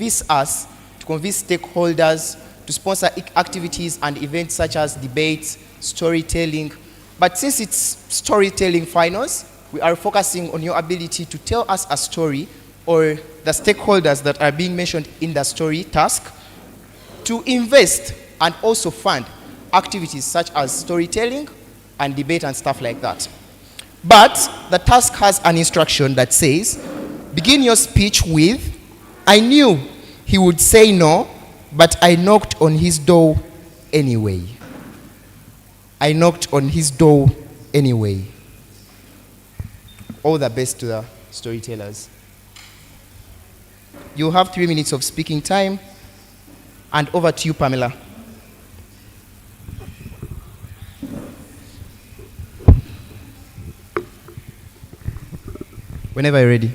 convince us, to convince stakeholders, to sponsor activities and events such as debates, storytelling. But since it's storytelling finals, we are focusing on your ability to tell us a story, or the stakeholders that are being mentioned in the story task, to invest and also fund activities such as storytelling and debate and stuff like that. But the task has an instruction that says, begin your speech with, I knew he would say no, but I knocked on his door anyway. I knocked on his door anyway. All the best to the storytellers. You have 3 minutes of speaking time, and over to you, Pamela. Whenever you're ready.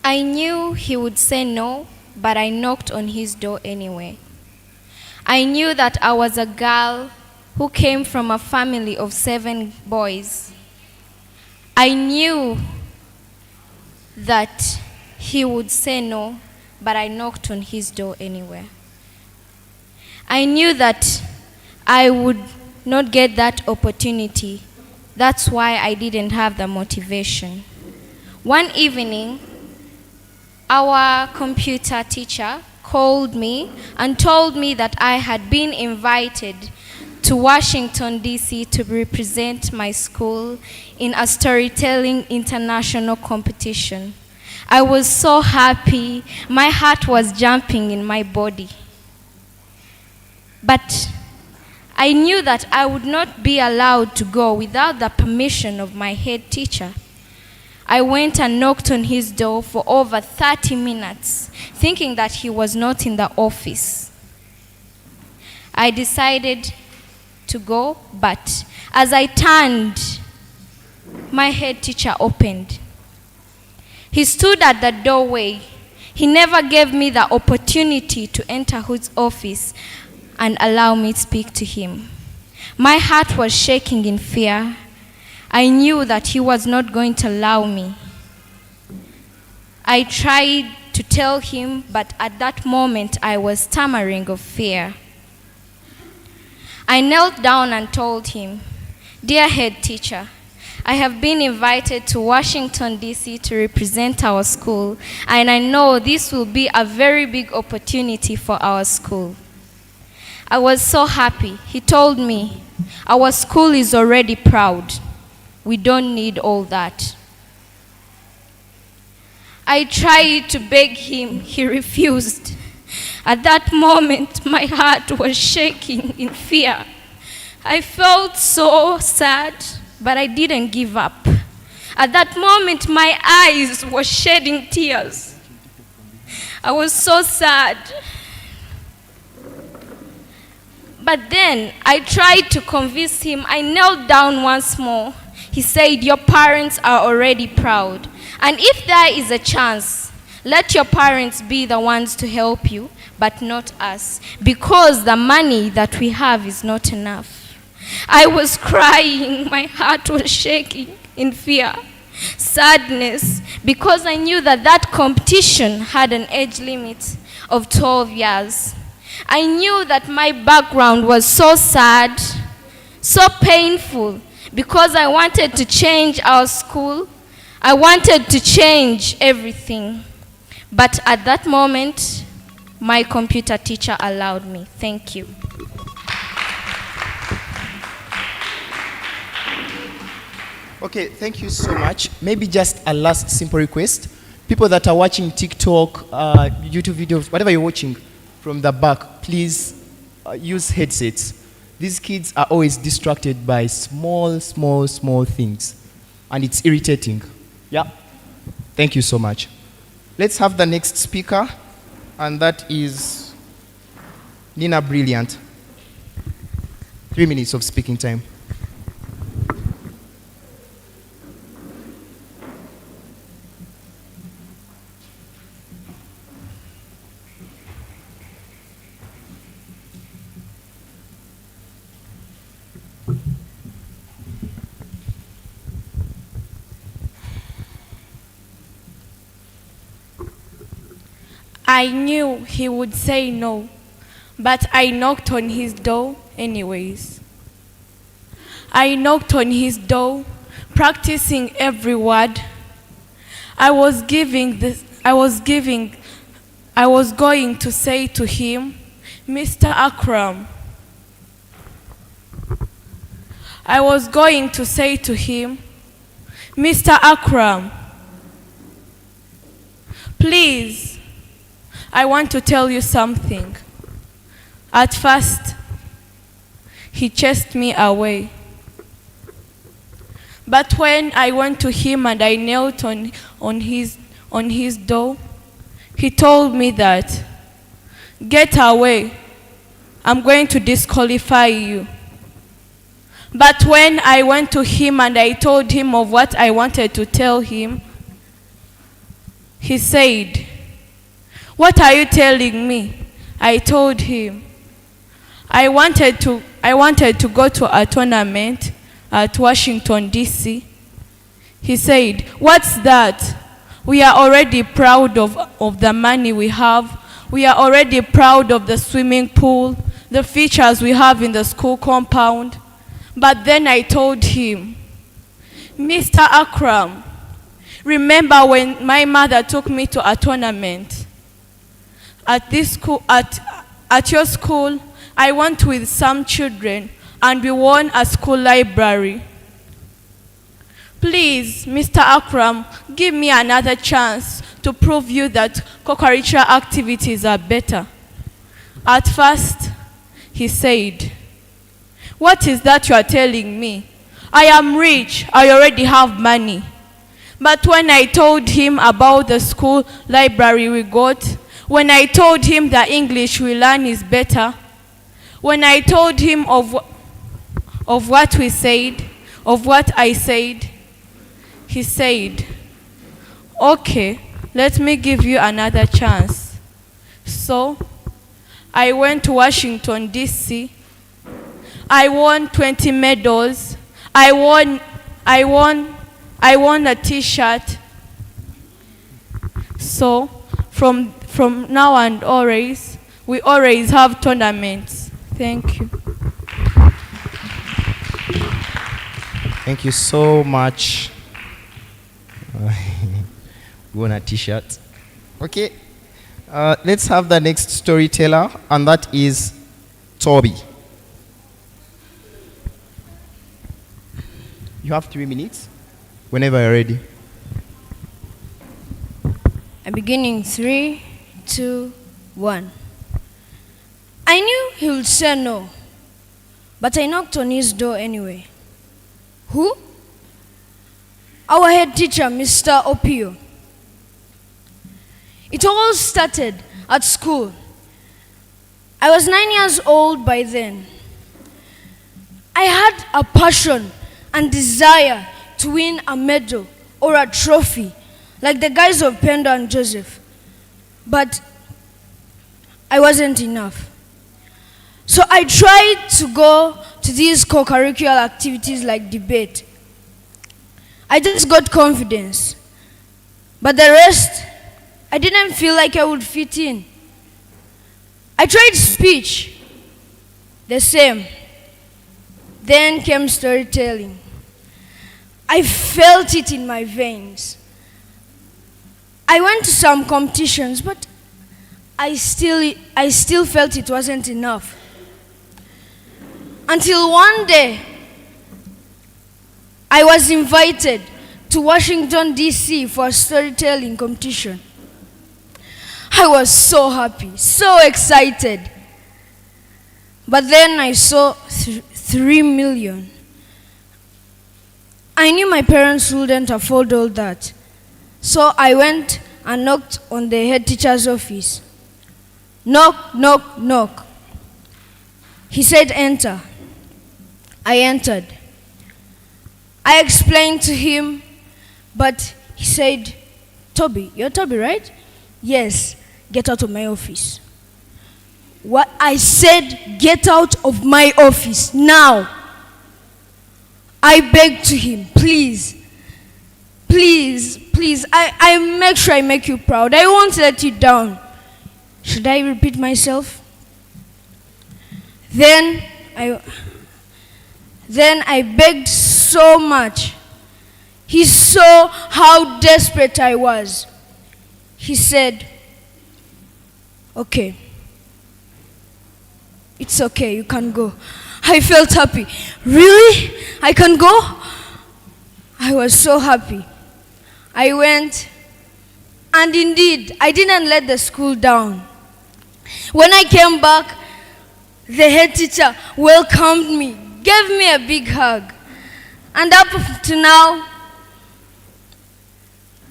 I knew he would say no, but I knocked on his door anyway. I knew that I was a girl who came from a family of 7 boys. I knew that he would say no, but I knocked on his door anyway. I knew that I would not get that opportunity. That's why I didn't have the motivation. One evening, our computer teacher called me and told me that I had been invited to Washington, D.C. to represent my school in a storytelling international competition. I was so happy. My heart was jumping in my body. But I knew that I would not be allowed to go without the permission of my head teacher. I went and knocked on his door for over 30 minutes, thinking that he was not in the office. I decided to go, but as I turned, my head teacher opened. He stood at the doorway. He never gave me the opportunity to enter his office and allow me to speak to him. My heart was shaking in fear. I knew that he was not going to allow me. I tried to tell him, but at that moment I was stammering of fear. I knelt down and told him, "Dear head teacher, I have been invited to Washington, D.C. to represent our school, and I know this will be a very big opportunity for our school." I was so happy. He told me, "Our school is already proud. We don't need all that." I tried to beg him. He refused. At that moment, my heart was shaking in fear. I felt so sad, but I didn't give up. At that moment, my eyes were shedding tears. I was so sad. But then I tried to convince him. I knelt down once more. He said, "Your parents are already proud. And if there is a chance, let your parents be the ones to help you, but not us, because the money that we have is not enough." I was crying. My heart was shaking in fear, sadness, because I knew that that competition had an age limit of 12 years. I knew that my background was so sad, so painful, because I wanted to change our school. I wanted to change everything. But at that moment, my computer teacher allowed me. Thank you. Okay, thank you so much. Maybe just a last simple request. People that are watching TikTok, YouTube videos, whatever you're watching from the back, please use headsets. These kids are always distracted by small things, and it's irritating. Yeah. Thank you so much. Let's have the next speaker, and that is Nina Brilliant. 3 minutes of speaking time. I knew he would say no, but I knocked on his door anyways. I knocked on his door, practicing every word. I was going to say to him, Mr. Akram. I was going to say to him, Mr. Akram, please, I want to tell you something. At first, he chased me away. But when I went to him and I knelt on his door, he told me that, get away, I'm going to disqualify you. But when I went to him and I told him of what I wanted to tell him, he said, what are you telling me? I told him, I wanted to go to a tournament at Washington, D.C. He said, what's that? We are already proud of the money we have. We are already proud of the swimming pool, the features we have in the school compound. But then I told him, Mr. Akram, remember when my mother took me to a tournament? At your school, I went with some children and we won a school library. Please, Mr. Akram, give me another chance to prove you that co-curricular activities are better. At first, he said, what is that you are telling me? I am rich, I already have money. But when I told him about the school library we got, when I told him the English we learn is better, when I told him of what we said, of what I said, he said, okay, let me give you another chance. So I went to Washington, D.C. I won 20 medals. I won a t-shirt. So from now and always, we always have tournaments. Thank you. Thank you so much. We want a t-shirt. Okay. Let's have the next storyteller, and that is Toby. You have 3 minutes, whenever you're ready. I'm beginning 3, 2, 1. I knew he would say no, but I knocked on his door anyway. Who? Our head teacher, Mr. Opio. It all started at school. I was 9 years old by then. I had a passion and desire to win a medal or a trophy like the guys of Penda and Joseph. But I wasn't enough. So I tried to go to these co-curricular activities like debate. I just got confidence. But the rest, I didn't feel like I would fit in. I tried speech, the same. Then came storytelling. I felt it in my veins. I went to some competitions, but I still felt it wasn't enough. Until one day, I was invited to Washington, D.C. for a storytelling competition. I was so happy, so excited. But then I saw 3 million. I knew my parents wouldn't afford all that. So I went and knocked on the head teacher's office. Knock, knock, knock. He said, enter. I entered. I explained to him, but he said, Toby, you're Toby, right? Yes, get out of my office. What I said, get out of my office now. I begged to him, please, please, please, I make sure I make you proud. I won't let you down. Should I repeat myself? Then I begged so much. He saw how desperate I was. He said, "Okay, it's okay, you can go." I felt happy. Really? I can go? I was so happy. I went, and indeed, I didn't let the school down. When I came back, the head teacher welcomed me, gave me a big hug. And up to now,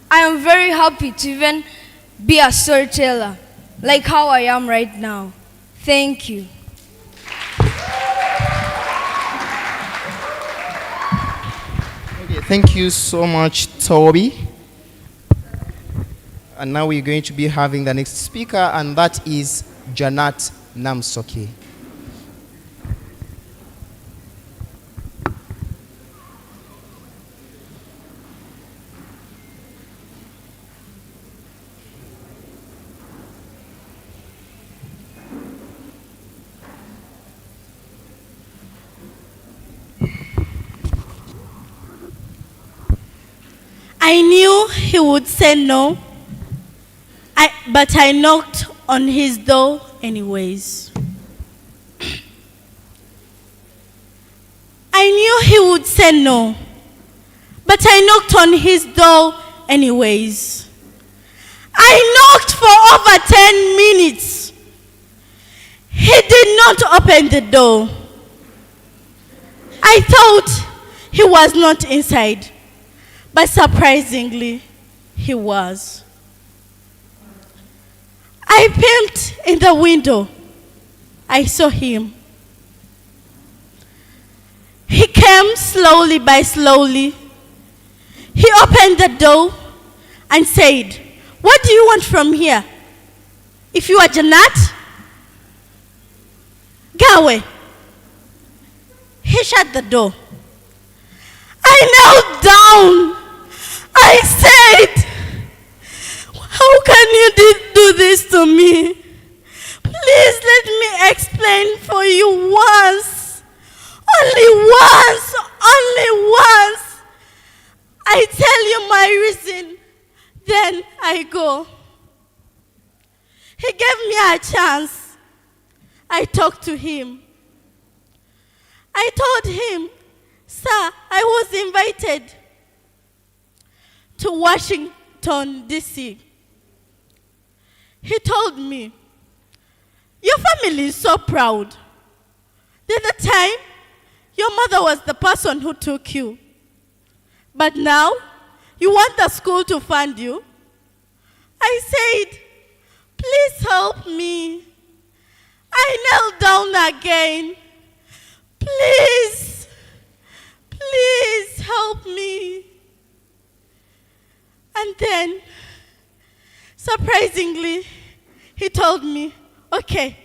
I am very happy to even be a storyteller, like how I am right now. Thank you. Okay, thank you so much, Toby. And now we're going to be having the next speaker, and that is Janat Namsoki. I knew he would say no, but I knocked on his door anyways. I knew he would say no, but I knocked on his door anyways. I knocked for over 10 minutes. He did not open the door. I thought he was not inside. But surprisingly, he was. I peeped in the window. I saw him. He came slowly by slowly. He opened the door and said, "What do you want from here? If you are Janat, go away." He shut the door. I knelt down. I said, "How can you do this to me? Please let me explain for you once. Only once. Only once. I tell you my reason, then I go." He gave me a chance. I talked to him. I told him, "Sir, I was invited to Washington, D.C. He told me, "Your family is so proud. The other time, your mother was the person who took you. But now, you want the school to fund you?" I said, "Please help me." I knelt down again. "Please, please help me." And then, surprisingly, he told me, "Okay,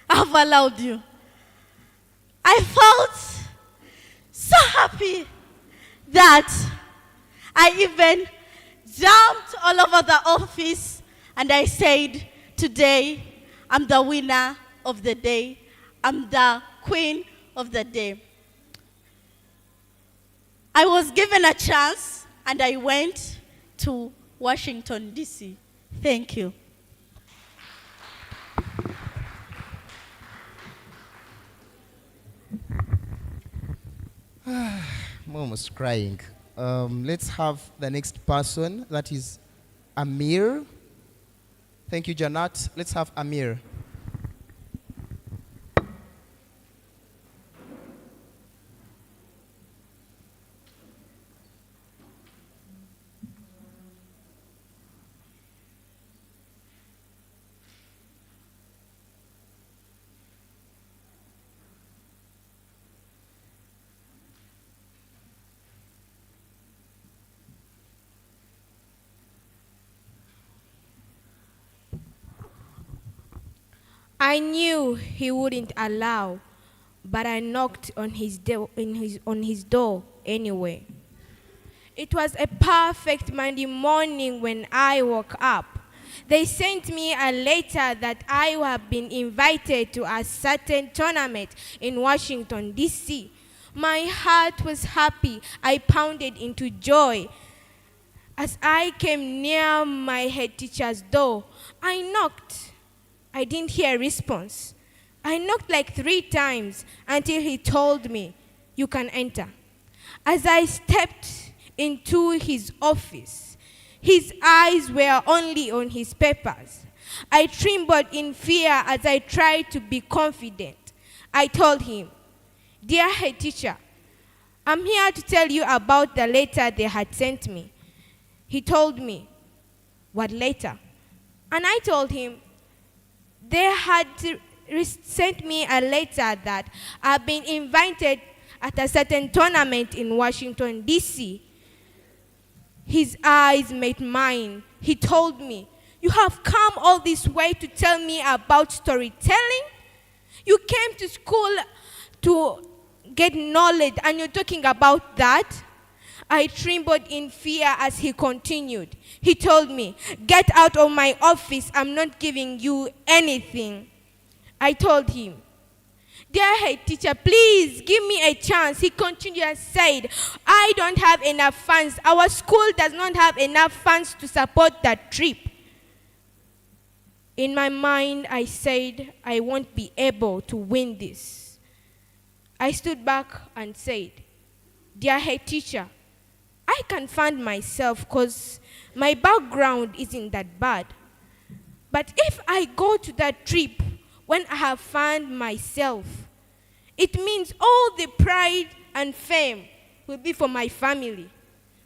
I've allowed you." I felt so happy that I even jumped all over the office and I said, "Today, I'm the winner of the day. I'm the queen of the day." I was given a chance and I went to Washington, D.C. Thank you. I'm almost crying. Let's have the next person, that is Amir. Thank you, Janat. Let's have Amir. I knew he wouldn't allow, but I knocked on his door anyway. It was a perfect Monday morning when I woke up. They sent me a letter that I have been invited to a certain tournament in Washington, D.C. My heart was happy. I pounded into joy. As I came near my head teacher's door, I knocked. I didn't hear a response. I knocked like 3 times until he told me, "You can enter." As I stepped into his office, his eyes were only on his papers. I trembled in fear as I tried to be confident. I told him, "Dear head teacher, I'm here to tell you about the letter they had sent me." He told me, "What letter?" And I told him, they had sent me a letter that I've been invited at a certain tournament in Washington, D.C. His eyes met mine. He told me, "You have come all this way to tell me about storytelling? You came to school to get knowledge and you're talking about that?" I trembled in fear as he continued. He told me, "Get out of my office. I'm not giving you anything." I told him, "Dear head teacher, please give me a chance." He continued and said, "I don't have enough funds. Our school does not have enough funds to support that trip." In my mind, I said, I won't be able to win this. I stood back and said, "Dear head teacher, I can fund myself because my background isn't that bad. But if I go to that trip when I have found myself, it means all the pride and fame will be for my family.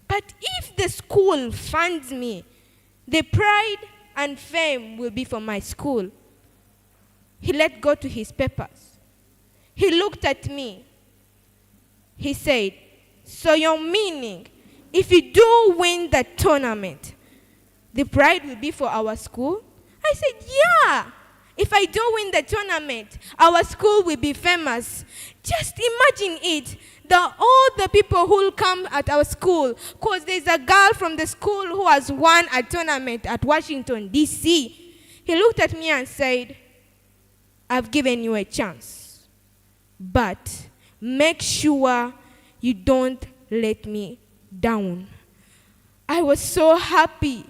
But if the school funds me, the pride and fame will be for my school." He let go to his papers. He looked at me. He said, "So your meaning, if you do win the tournament, the pride will be for our school?" I said, "Yeah. If I do win the tournament, our school will be famous." Just imagine it. All the people who will come at our school, because there's a girl from the school who has won a tournament at Washington, D.C. He looked at me and said, "I've given you a chance, but make sure you don't let me down." I was so happy.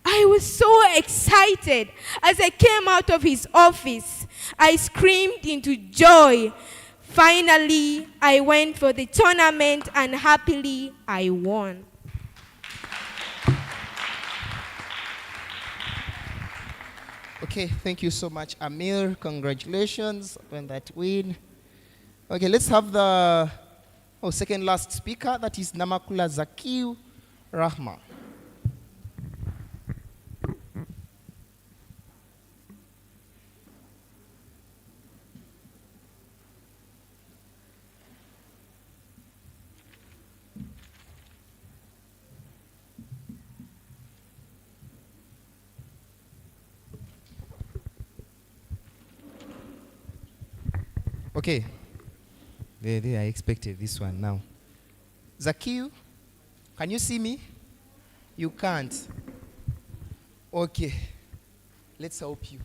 I was so excited. As I came out of his office, I screamed into joy. Finally, I went for the tournament and happily I won. Okay, thank you so much, Amir. Congratulations on that win. Okay, let's have the second last speaker. That is Namakula Zakiu Rahma. Okay. There, I expected this one now. Zakiu, can you see me? You can't. Okay. Let's help you.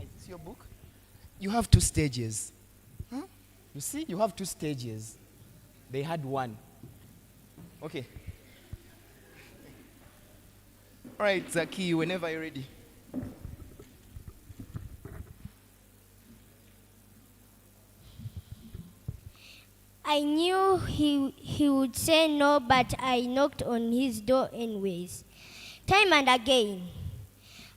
Is this your book? You have 2 stages. Huh? You see, you have 2 stages. They had 1. Okay. All right, Zaki, whenever you're ready. I knew he would say no, but I knocked on his door anyways. Time and again.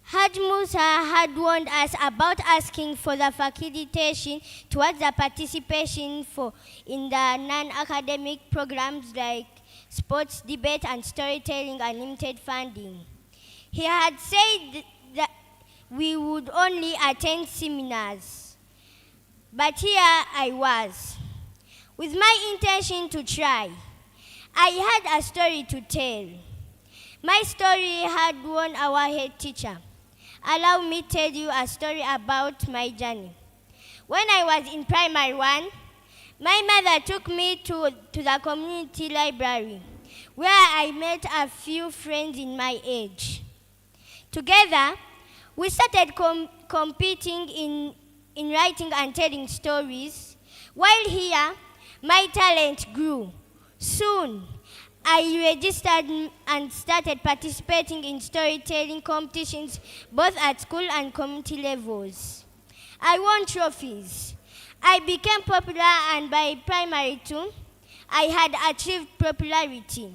Haj Musa had warned us about asking for the facilitation towards the participation in the non-academic programs like sports, debate, and storytelling and limited funding. He had said that we would only attend seminars. But here I was, with my intention to try. I had a story to tell. My story had won our head teacher. Allow me tell you a story about my journey. When I was in primary 1, My mother took me to the community library, where I met a few friends in my age. Together, we started competing in writing and telling stories. While here, my talent grew. Soon, I registered and started participating in storytelling competitions both at school and community levels. I won trophies. I became popular, and by primary 2, I had achieved popularity.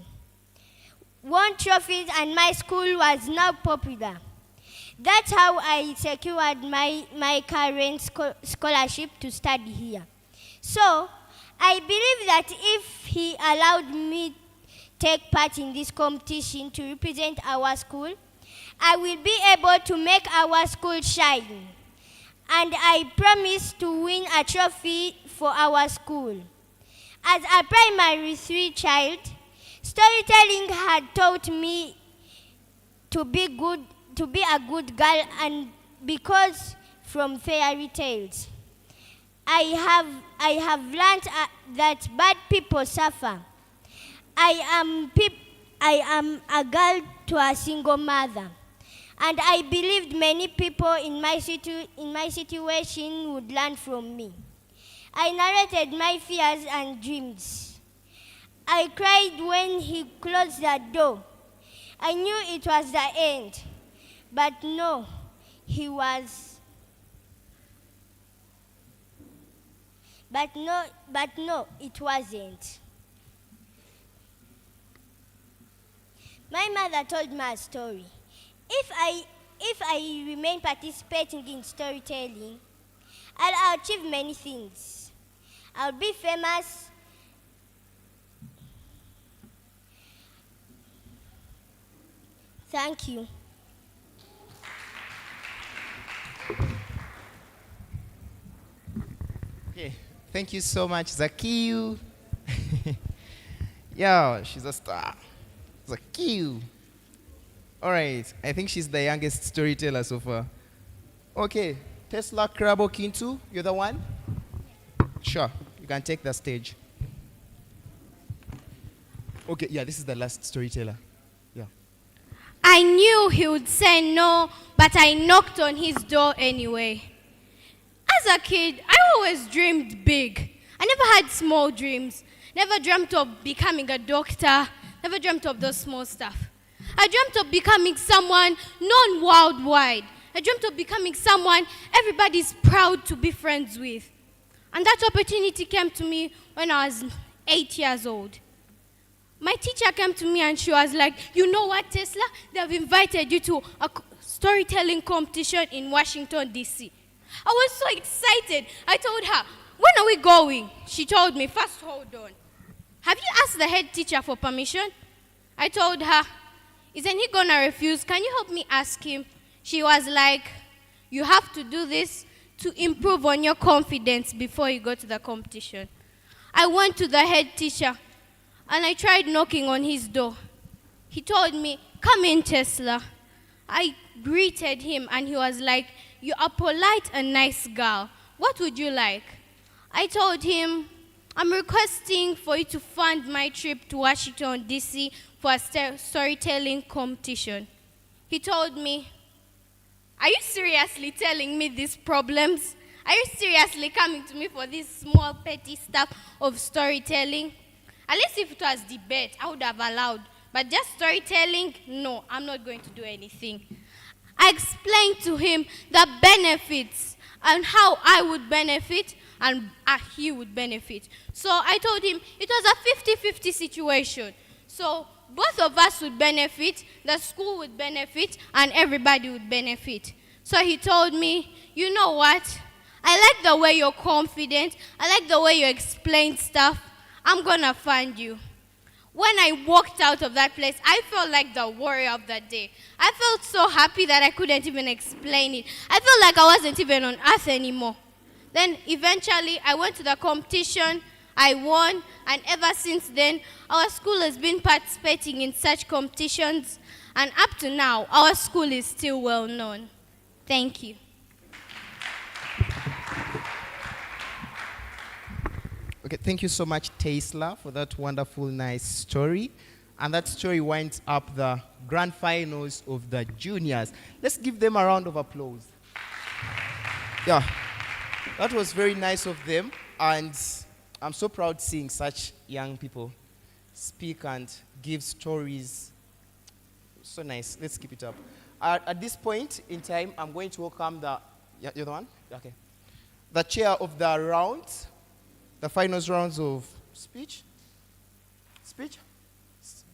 Won trophies and my school was now popular. That's how I secured my current scholarship to study here. So, I believe that if he allowed me take part in this competition to represent our school, I will be able to make our school shine. And I promise to win a trophy for our school. As a primary 3 child, storytelling had taught me to be a good girl, and because from fairy tales, I have learned that bad people suffer. I am a girl to a single mother, and I believed many people in my situation would learn from me. I narrated my fears and dreams. I cried when he closed the door. I knew it was the end, but no, it wasn't. My mother told me a story. If I remain participating in storytelling, I'll achieve many things. I'll be famous. Thank you. Okay, thank you so much, Zakiu. Yeah, she's a star. Zakiu. All right, I think she's the youngest storyteller so far. Okay, Tesla Krabo Kintu, you're the one? Sure, you can take the stage. Okay, yeah, this is the last storyteller. Yeah. I knew he would say no, but I knocked on his door anyway. As a kid, I always dreamed big. I never had small dreams. Never dreamt of becoming a doctor. Never dreamt of those small stuff. I dreamt of becoming someone known worldwide. I dreamt of becoming someone everybody's proud to be friends with. And that opportunity came to me when I was 8 years old. My teacher came to me and she was like, you know what, Tesla? They have invited you to a storytelling competition in Washington, D.C. I was so excited. I told her, when are we going? She told me, first hold on. Have you asked the head teacher for permission? I told her, isn't he gonna refuse? Can you help me ask him? She was like, you have to do this to improve on your confidence before you go to the competition. I went to the head teacher and I tried knocking on his door. He told me, come in, Tesla. I greeted him and he was like, you are polite and nice girl. What would you like? I told him, I'm requesting for you to fund my trip to Washington, D.C. for a storytelling competition. He told me, are you seriously telling me these problems? Are you seriously coming to me for this small petty stuff of storytelling? At least if it was debate, I would have allowed. But just storytelling, no, I'm not going to do anything. I explained to him the benefits and how I would benefit and he would benefit. So I told him it was a 50-50 situation. So both of us would benefit, the school would benefit, and everybody would benefit. So he told me, you know what? I like the way you're confident. I like the way you explain stuff. I'm gonna fund you. When I walked out of that place, I felt like the warrior of that day. I felt so happy that I couldn't even explain it. I felt like I wasn't even on earth anymore. Then eventually, I went to the competition, I won, and ever since then, our school has been participating in such competitions, and up to now, our school is still well known. Thank you. Okay, thank you so much, Tesla, for that wonderful, nice story. And that story winds up the grand finals of the juniors. Let's give them a round of applause. Yeah, that was very nice of them. And I'm so proud seeing such young people speak and give stories. So nice. Let's keep it up. At this point in time, I'm going to welcome the... You're the one? Okay. The chair of the rounds, the finals rounds of speech. Speech?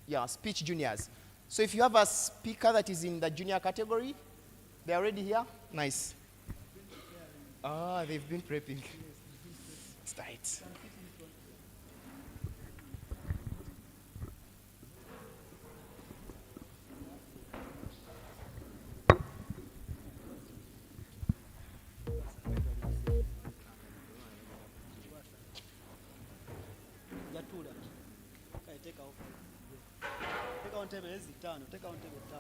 Yeah, speech juniors. So if you have a speaker that is in the junior category, they're already here? Nice. Ah, they've been prepping. It's tight. Take on table 5.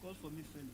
Call for me, friend.